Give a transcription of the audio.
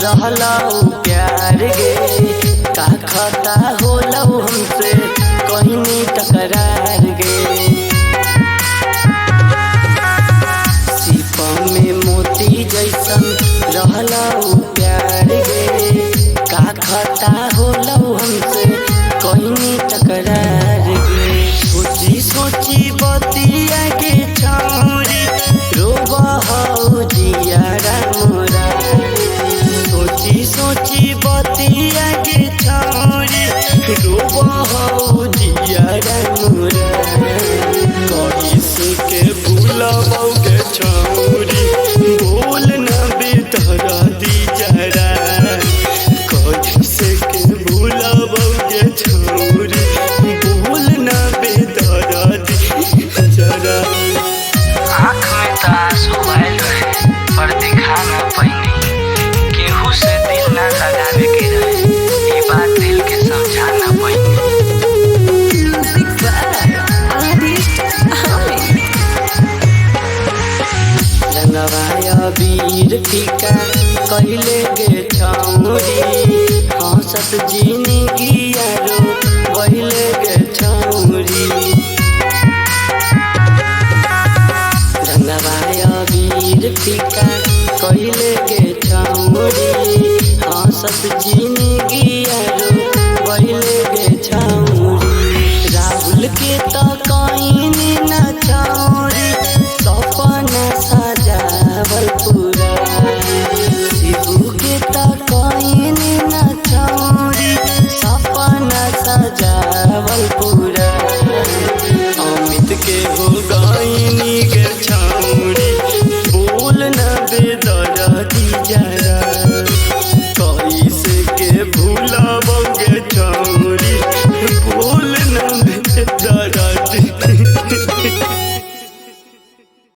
रहलऊ प्यार गे का खता होलऊ हमसे कहनी टकरार गे। सीपा में मोती जैसन रहलऊ प्यार गे का खता होलऊ हमसे कहनी टकरार गे। सोची सोची बतिया के छौरी रोबहु जियारा मोरा। सोची सोची बतिया के छौरी रोबहु जियारा मोरा। कैसे के भूलबौ गे छौरी बोल न बेतरा दी जरा। कैसे के भूलबौ गे छौरी बोल न बेतरा दी जरा। आँख में तो आंसू आयल रहे पर दिखा न पैनी। केहू से दिल न लगावे के रहे ये बात दिल के समझा न पैनी। रंगवाया वीर टीका कहले गे छौरी हंसत जिंदगी रो बहिले गे छौरी। रंगवाया वीर टीका कहले गे छौरी हंसत जिंदगी